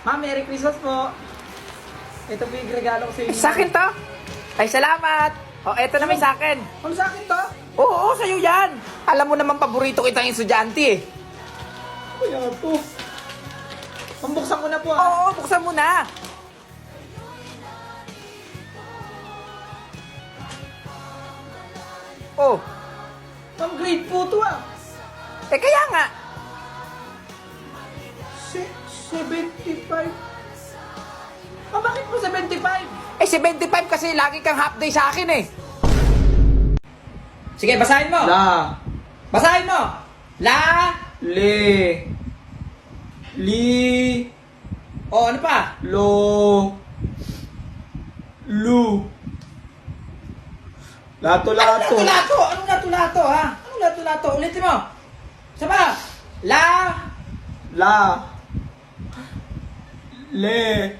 Ma'am, Merry Christmas po. Ito po yung regalo ko sa inyo. Sa akin to? Ay, salamat. O, eto naman sa akin. Ano sa akin to? Oo, sa'yo yan. Alam mo naman, paborito kitang estudyante eh. Kaya po. Pambuksan ko na po Oo, buksan mo na. Oh, Ma'am, grade po to eh kaya nga. 75. Ma'am, bakit po 75? Eh, 75 kasi lagi kang half day sa akin eh. Sige, basahin mo. Basahin mo. La. Le. Li. O, ano pa? Lo. Lu. Lato-lato. Anong lato-lato? Anong lato-lato, ha? Anong lato-lato? Ulitin mo. Sama. La. La. Le.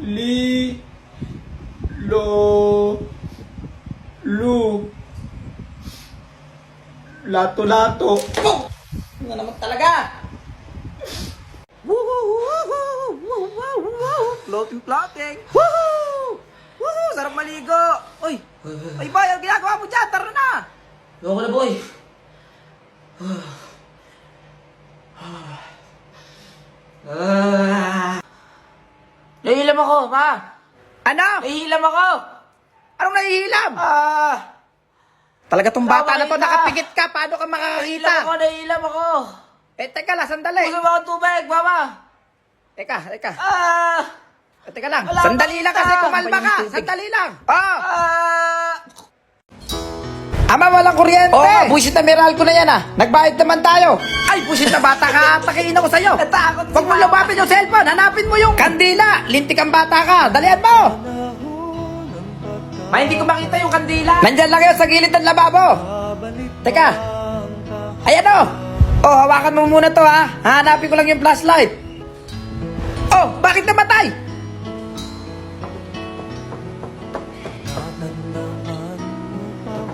Li. Lo. Lu. Lato-lato. Oh! Ano naman talaga? Floating, floating. Woohoo! Woohoo! Sarap maligo. Uy! Ay, boy, ang ginagawa mo dyan? Tara na! Loko na, boy. Nahihilam ako, ma. Ano? Nahihilam ako. Anong nahihilam? Talaga tong bata na to, nakapigit ka. Paano ka makakakita? Nahihilam ako. Eh, teka lang, sandali. Gusto mo ako tubig, mama? Teka. Ah! Eh, teka lang. Wala Sandali akong lang kasi kita. kumalma ka. Sandali lang. Oh! Ah! Ama, walang kuryente. Oh, buisit na Meralco na yan ah. Nagbayad naman tayo. Ay, buisit na bata ka. Takiin ako sa'yo. Natakot si Huwag mo Mama. lumapit yung cellphone. Hanapin mo yung kandila. Lintik ang bata ka. Dalian mo. Ma, hindi ko makita yung kandila. Nandyan lang yun sa gilid ng lababo. Teka. Ayan o. Oh, hawakan mo muna to ha. Hahanapin ko lang yung flashlight. Oh, bakit namatay?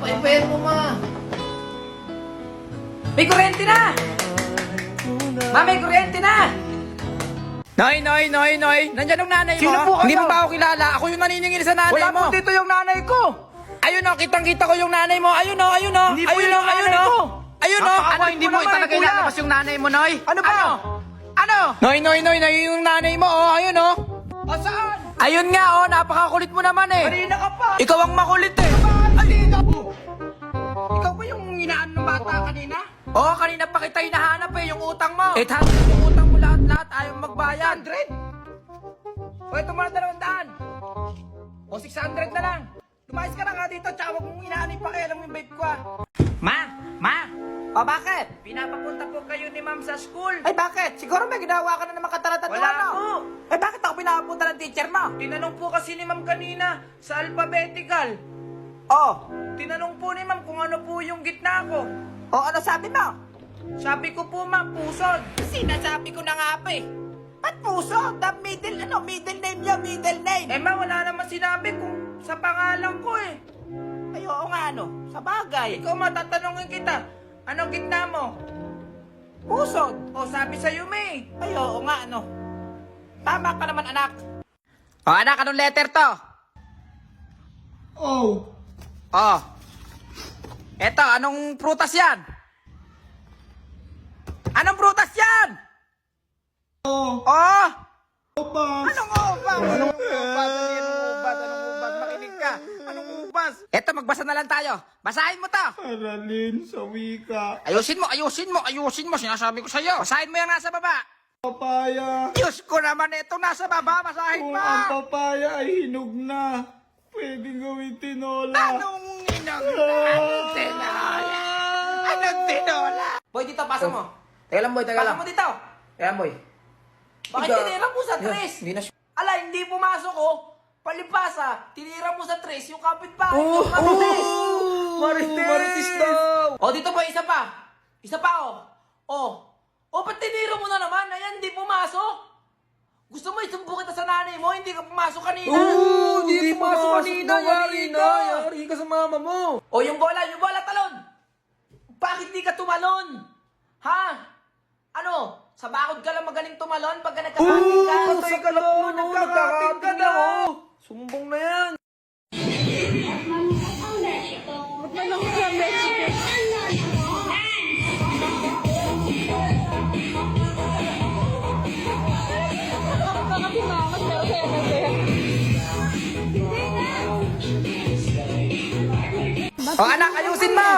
Paipayan mo, ma. May kuryente na! Ma, may kuryente na! Noy. Nandyan ang nanay mo. Sino po kayo? Hindi mo ba ako kilala? Ako yung naniningil sa nanay Wala mo. po dito yung nanay ko. Ayun o, kitang-kita ko yung nanay mo. Ayun o. Hindi po yung nanay ko. Ayun o. Napaka- Ano, hindi mo naman, talaga kuya. ilalabas yung nanay mo, Noy? Ano ba? Ano? Noy, yung nanay mo, oh. Ayun o. Saan? Ayun nga, oh. Napakakulit mo naman eh. Kanina ka pa. Ikaw ang makulit eh. Alina po. Ikaw ba yung inaan ng bata kanina? Oo, kanina pa kita hinahanap eh, yung utang mo. 800 yung utang mo lahat, ayaw magbayad. 100? O, ito mo na 200. O, 600 na lang. Lumayas ka na nga dito, tsaka huwag mong inaanay pa kaya lang yung babe ko ah. Ma! O, bakit? Pinapapunta po kayo ni ma'am sa school. Ay, bakit? Siguro may ginawa ka na naman kataratan Wala ano? po. Eh, bakit ako pinapunta ng teacher mo? Tinanong po kasi ni ma'am kanina sa alphabetical. Oh, Tinanong po ni ma'am kung ano po yung gitna ko. o ano sabi mo? Sabi ko po ma'am, pusod. Sinasabi ko na nga pa eh. Ba't puso? The middle name niya, middle name. Eh ma, wala naman sinabi kung sa pangalan ko eh. Ay, oo nga ano, sa bagay. Ikaw matatanungin kita, anong gitna mo? Pusod. O sabi sa'yo, May. Ay, oo nga, ano. Tama ka naman, anak. O, anak, anong letter to? Oh. Oh. Eto, anong prutas yan? Anong prutas yan? Oh. Oh! Opas. Anong ubas? Anong ubas? Anong ubas? Makinig ka. Anong ubas? Eto, magbasa na lang tayo. Basahin mo to. Aralin sa wika. Ayusin mo. Sinasabi ko sa'yo. Basahin mo yung nasa baba. Papaya. Diyos ko naman, itong nasa baba, basahin Kung mo. ang papaya ay hinog na, pwedeng gawin tinola. Anong Anong tinola? Anong tinola? Boy, dito, pasa mo. Teka lang, boy. Pasa mo dito. Teka lang, boy. Bakit tinira mo sa tres? Hindi na Ala, hindi pumasok oh. Palipasa, tinira mo sa tres yung kapitbahay. Oh, yung Marites. Marites daw. O, dito pa, isa pa. Isa pa, oh. Oh. O, ba't tinira mo na naman? Ayan, hindi pumasok. Gusto mo isumbo kita sa nanay mo? Hindi ka pumasok kanina. Hindi pumasok kanina. Yari ka sa mama mo. O, yung bola, talon. Bakit di ka tumalon? Ha? Ano? Sa bakod ka lang magaling tumalon pagka nagkakating ka. Patay ka lang po, nagkakating ka na. Sumbong na yan. O anak, ayusin mo!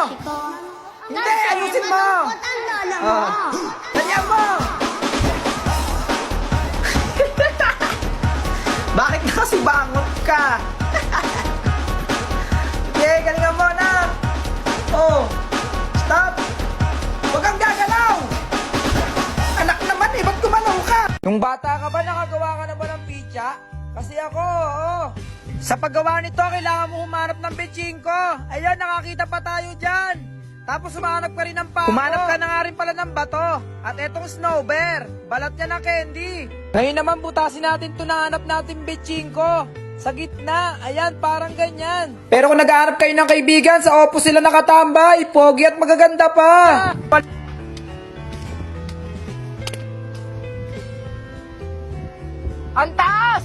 Hindi, ayusin mo! Oh. Ganyan mo! Bakit kasi bangon ka? Okay, galingan mo na! Oh, stop! Huwag kang gagalaw! Anak naman eh, ba't gumalaw ka? Nung bata ka ba, nakagawa ka na ba ng pizza? Kasi ako, oo. Sa paggawa nito, kailangan mo humanap ng bitching ko. Ayun, nakakita pa tayo dyan. Tapos humanap ka rin ng pako. Humanap ka na nga rin pala ng bato. At etong snow bear, balat niya ng candy. Ngayon naman butasin natin ito na hanap natin bitching ko. Sa gitna, ayan, parang ganyan. Pero kung nag-aarap kayo ng kaibigan, sa oppo sila nakatambay. Pogi at magaganda pa. Ang taas!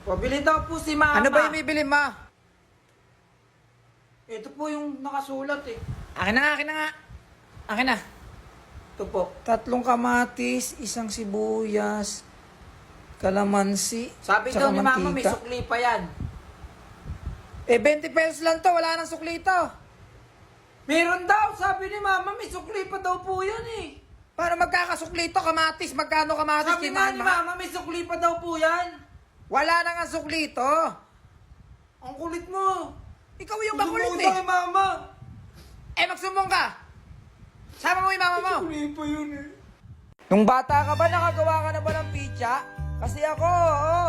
Pabili daw po si Mama. Ano ba yung bibili mo? Ito po yung nakasulat eh. Akin na nga, akin na nga. Akin na. Ito po. 3 kamatis, 1 sibuyas, kalamansi, Sabi tsaka daw ni Mama, may mantika. sukli pa yan. Eh, 20 pesos lang to. Wala nang sukli to. Meron daw. Sabi ni Mama, may sukli pa daw po yan eh. Para magkakasukli to, kamatis. Magkano kamatis Sabi nga ni Mama, may sukli pa daw po yan. Wala na nga sukli to. Ang kulit mo. Ikaw yung makulit Sumbong eh. kay Mama. Eh, magsumbong ka. Sama mo yung mama mo. Sukli pa yun eh. Nung bata ka ba, nakagawa ka na ba ng pizza? Kasi ako, oo.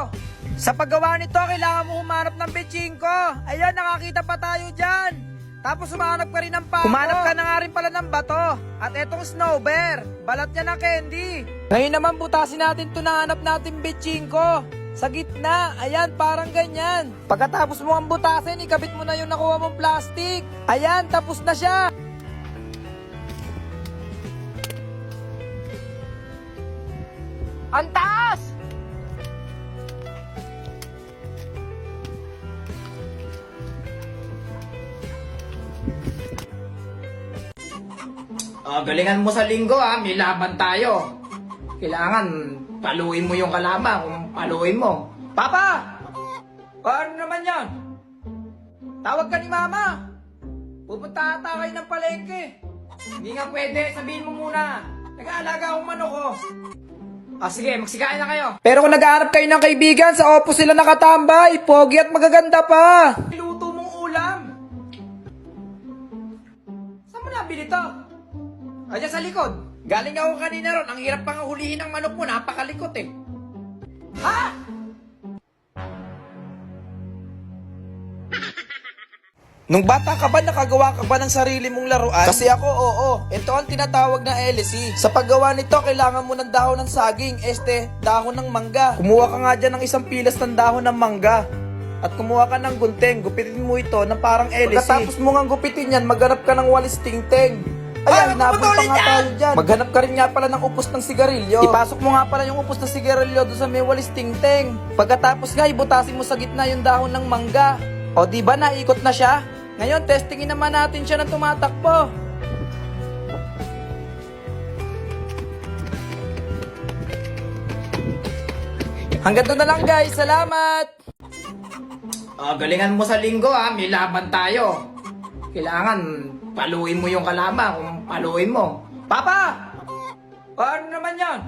Sa paggawa nito, kailangan mo humanap ng bitching ko. Ayun, nakakita pa tayo dyan. Tapos humanap ka rin ng pako. Humanap ka na nga rin pala ng bato. At etong snow bear, balat niya ng candy. Ngayon naman butasin natin ito na hanap natin bitching ko. Sa gitna, ayan, parang ganyan. Pagkatapos mo ang butasin, ikabit mo na yung nakuha mong plastic. Ayan, tapos na siya. Ang taas! Galingan mo sa linggo ha, may laban tayo. Kailangan paluin mo yung kalaban kung paluin mo. Papa! Ano naman yan? Tawag ka ni Mama. Pupunta ata kayo ng palengke. Hindi nga pwede, sabihin mo muna. Nag-aalaga akong manok ko. Sige, magsikain na kayo. Pero kung nag-aarap kayo ng kaibigan, sa oppo sila nakatambay. Pogi at magaganda pa. Luto mong ulam. Saan mo nabili to? Ayan sa likod. Galing ako kanina ron. Ang hirap pang hulihin ng manok mo. Napakalikot eh. Ha? Nung bata ka ba, nakagawa ka ba ng sarili mong laruan? Kasi ako, oo. Ito ang tinatawag na LC. Sa paggawa nito, kailangan mo ng dahon ng saging, dahon ng mangga. Kumuha ka nga dyan ng isang pilas ng dahon ng mangga. At kumuha ka ng gunting, gupitin mo ito ng parang LC. Pagkatapos mo nga gupitin yan, maghanap ka ng walis ting-ting. Ayan, nabot pa nga tayo dyan. Maghanap ka rin nga pala ng upos ng sigarilyo. Ipasok mo nga pala yung upos ng sigarilyo doon sa may walis ting-ting. Pagkatapos nga, ibutasin mo sa gitna yung dahon ng mangga. O diba, naikot na siya? Ngayon, testingin naman natin siya na tumatakbo. Hanggang doon na lang guys, salamat! Galingan mo sa linggo ha, may laban tayo. Kailangan paluin mo yung kalaban kung paluin mo. Papa! Ano naman yan?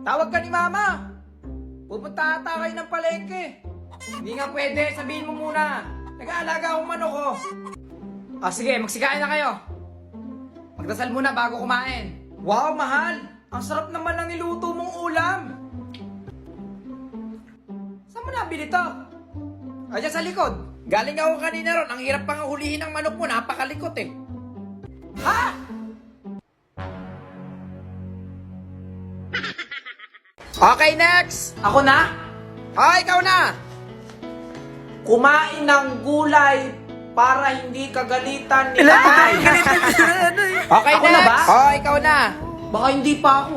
Tawag ka ni Mama. Pupunta ata kayo ng palengke. Hindi nga pwede, sabihin mo muna. Nag-aalaga akong manok ko. Sige, magsikain na kayo. Magdasal muna bago kumain. Wow, mahal! Ang sarap naman ng niluto mong ulam. Saan mo nabili to? Ayan sa likod. Galing ako kanina ron. Ang hirap pang hulihin ng manok mo. Napakalikot eh. Ha? Okay, next! Ako na? Ikaw na! Kumain ng gulay para hindi kagalitan ni Okay, Ako na ba? Oh, ikaw na. Baka hindi pa ako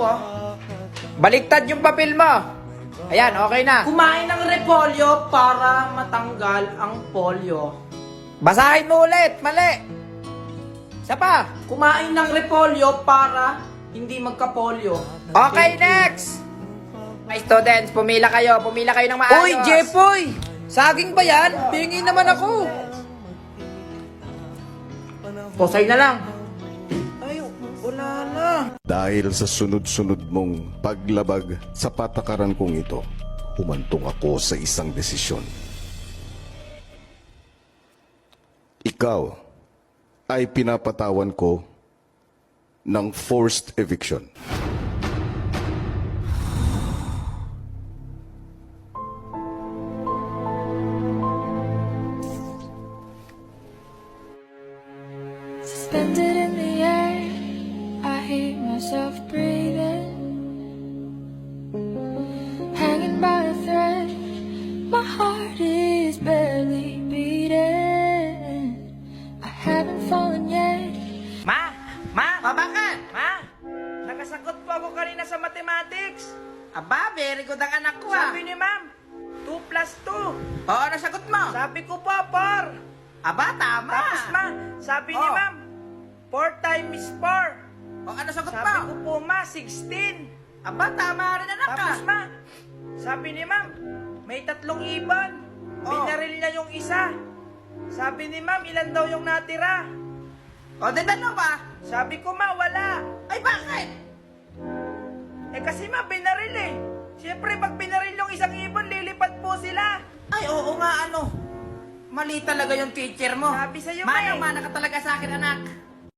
Baliktad yung papel mo. Ayan, okay na. Kumain ng repolyo para matanggal ang polio. Basahin mo ulit. Mali. Isa pa. Kumain ng repolyo para hindi magka-polio. Okay, next. Mga students, pumila kayo. Pumila kayo ng maayos. Uy, Jepoy! Saging ba yan? Pingi naman ako. Posay na lang. Ay, wala na. Dahil sa sunod-sunod mong paglabag sa patakaran kong ito, humantong ako sa isang desisyon. Ikaw ay pinapatawan ko ng forced eviction. Suspended in the air, I hear myself breathing. Hanging by a thread, my heart is barely beating. I haven't fallen yet. Ma! Bakit? Ma! Nakasagot po ako kanina sa mathematics. Aba, very good ang anak ko Sabi ni ma'am, 2 plus 2. Oo, nasagot mo. Sabi ko po, 4. Aba, tama. Tapos ma, sabi ni Oh. ma'am, 4 times 4. O, ano sagot Sabi mo? ko po ma, 16. Aba, tama rin anak ka. Tapos ma, sabi ni ma'am, may 3 ibon. Oh. Binaril niya yung isa. Sabi ni ma'am, ilan daw yung natira? O, di ano ba? Sabi ko ma, wala. Ay, bakit? Eh kasi ma, binaril eh. Siyempre, pag binaril yung isang ibon, lilipad po sila. Ay, oo nga, ano. Mali talaga yung teacher mo. Sabi sa'yo, Manang eh. mana ka talaga sa akin, anak.